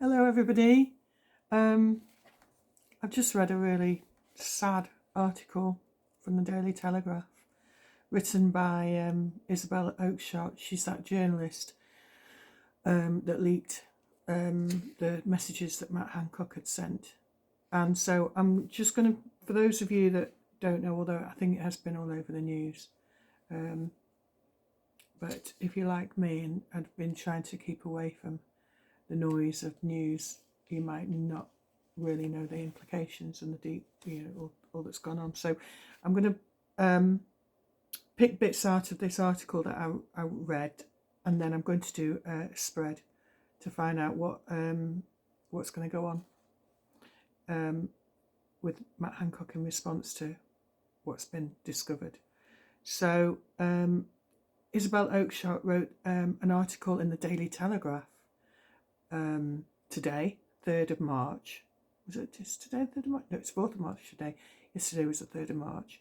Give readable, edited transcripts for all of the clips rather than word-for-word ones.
Hello everybody. I've just read a really sad article from the Daily Telegraph written by Isabel Oakeshott. She's that journalist that leaked the messages that Matt Hancock had sent. And so I'm just going to, for those of you that don't know, although I think it has been all over the news, but if you're like me and have been trying to keep away from the noise of news, you might not really know the implications and the deep, all that's gone on. So I'm going to pick bits out of this article that I read, and then I'm going to do a spread to find out what's going to go on with Matt Hancock in response to what's been discovered. So Isabel Oakeshott wrote an article in the Daily Telegraph today, 3rd of March. Was it just today, 3rd of March? No, it's 4th of March today. Yesterday was the 3rd of March.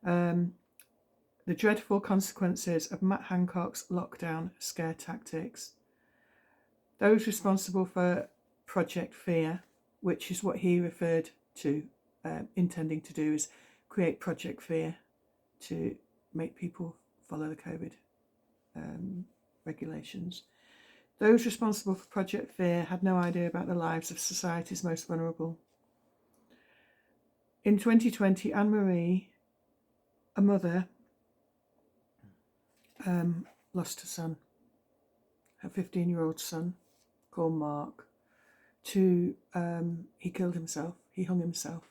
The dreadful consequences of Matt Hancock's lockdown scare tactics. Those responsible for Project Fear, which is what he referred to, intending to do, is create Project Fear to make people follow the COVID regulations. Those responsible for Project Fear had no idea about the lives of society's most vulnerable. In 2020, Anne-Marie, a mother, lost her son, her 15-year-old son, called Mark, he killed himself, he hung himself.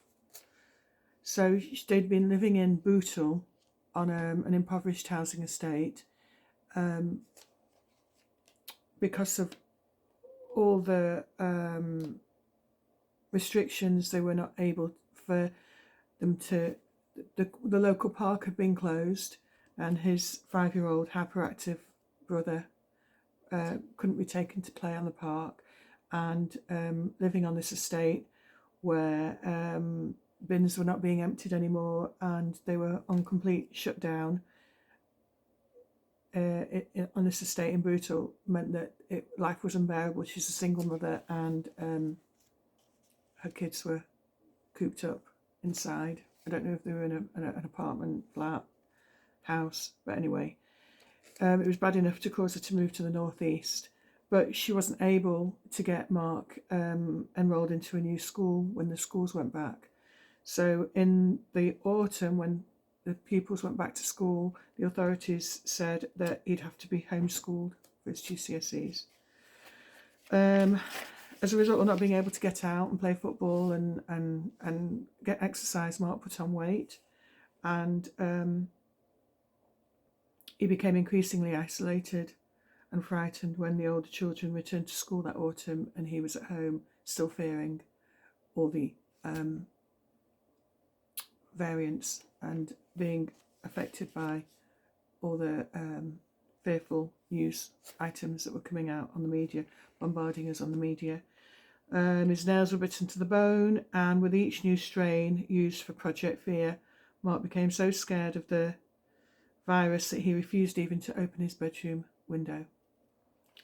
So they'd been living in Bootle on an impoverished housing estate, because of all the restrictions. They were not able for them to, the local park had been closed, and his 5-year-old hyperactive brother couldn't be taken to play on the park, and living on this estate where bins were not being emptied anymore and they were on complete shutdown. On this estate in Bootle meant that life was unbearable. She's a single mother, and her kids were cooped up inside. I don't know if they were in an apartment, flat, house, but anyway, it was bad enough to cause her to move to the northeast. But she wasn't able to get Mark enrolled into a new school when the schools went back. So in the autumn, when the pupils went back to school, the authorities said that he'd have to be homeschooled for his GCSEs. As a result of not being able to get out and play football and get exercise, Mark put on weight, and he became increasingly isolated and frightened when the older children returned to school that autumn, and he was at home still fearing all the variants and being affected by all the fearful news items that were coming out on the media, bombarding us on the media. His nails were bitten to the bone, and with each new strain used for Project Fear, Mark became so scared of the virus that he refused even to open his bedroom window.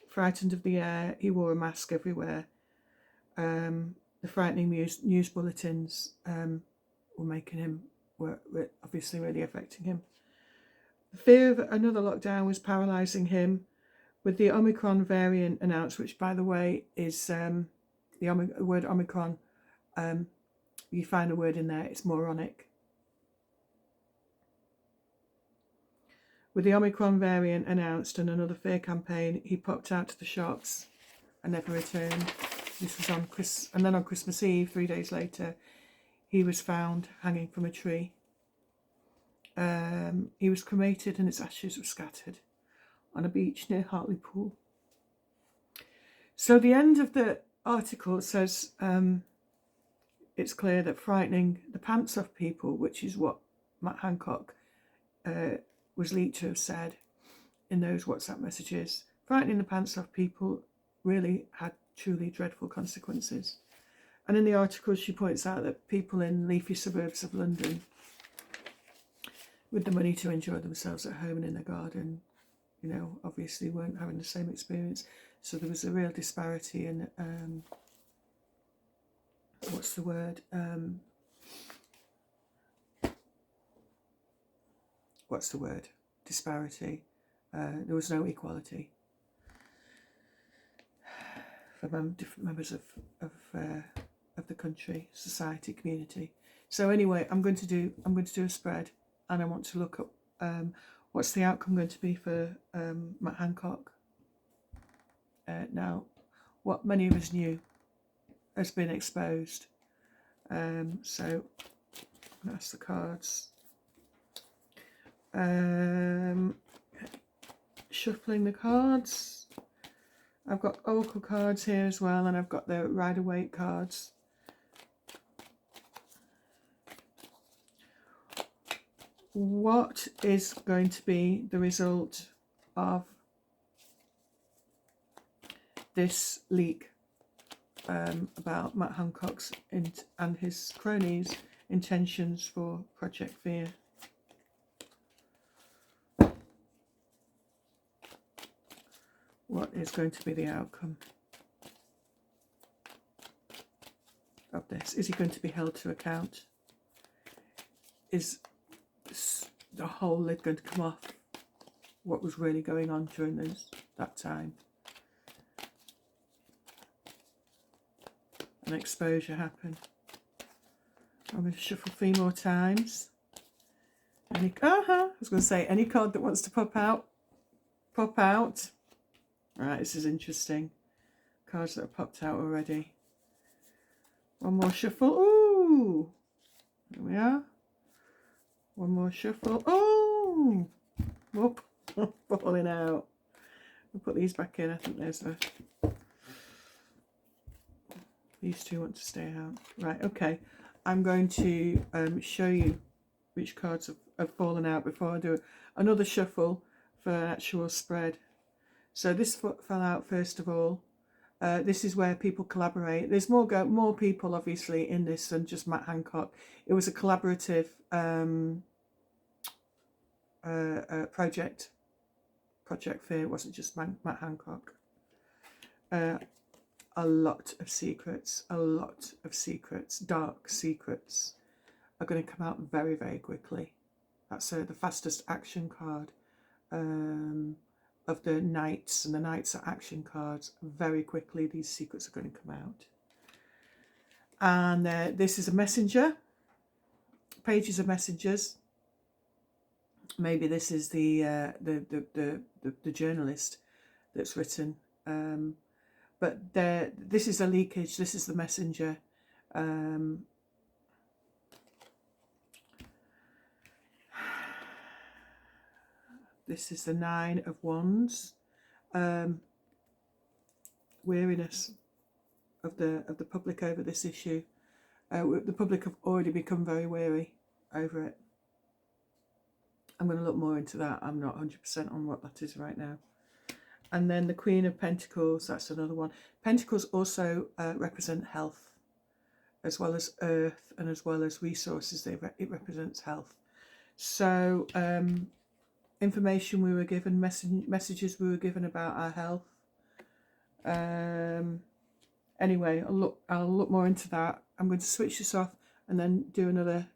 Frightened of the air, he wore a mask everywhere. The frightening news bulletins were obviously really affecting him. The fear of another lockdown was paralysing him, with the Omicron variant announced, which, by the way, is the word Omicron. You find a word in there, it's moronic. With the Omicron variant announced and another fear campaign, he popped out to the shops and never returned. This was on Christmas Eve, 3 days later, he was found hanging from a tree. He was cremated and his ashes were scattered on a beach near Hartlepool. So the end of the article says it's clear that frightening the pants off people, which is what Matt Hancock was leaked to have said in those WhatsApp messages, frightening the pants off people really had truly dreadful consequences. And in the article, she points out that people in leafy suburbs of London, with the money to enjoy themselves at home and in their garden, obviously weren't having the same experience. So there was a real disparity in what's the word? What's the word? Disparity. There was no equality for different members of the country, society, community. So anyway, I'm going to do a spread, and I want to look at what's the outcome going to be for Matt Hancock. Now, what many of us knew has been exposed. So I'm going to ask the cards. Shuffling the cards. I've got Oracle cards here as well, and I've got the Rider-Waite cards. What is going to be the result of this leak about Matt Hancock's and his cronies' intentions for Project Fear? What is going to be the outcome of this? Is he going to be held to account? Is the whole lid going to come off? What was really going on during that time? An exposure happened. I'm going to shuffle 3 more times. I was going to say, any card that wants to pop out, pop out. Right, this is interesting. Cards that have popped out already. One more shuffle. Ooh! There we are. One more shuffle. Oh! Whoop. Falling out. We'll put these back in. I think there's these two want to stay out. Right, okay. I'm going to show you which cards have fallen out before I do another shuffle for an actual spread. So this fell out first of all. This is where people collaborate. There's more people obviously in this than just Matt Hancock. It was a collaborative project. Project Fear. It wasn't just Matt Hancock. A lot of secrets, dark secrets are going to come out very, very quickly. That's the fastest action card of the Knights, and the Knights are action cards. Very quickly these secrets are going to come out. And this is a messenger, pages of messages. Maybe this is the journalist that's written, but this is a leakage. This is the messenger. This is the 9 of Wands. Weariness of the public over this issue. The public have already become very weary over it. I'm going to look more into that. I'm not 100% on what that is right now. And then the Queen of Pentacles, that's another one. Pentacles also represent health, as well as earth and as well as resources. It represents health. So information we were given, messages we were given about our health. Anyway, I'll look more into that. I'm going to switch this off and then do another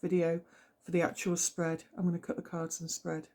video for the actual spread. I'm going to cut the cards and spread.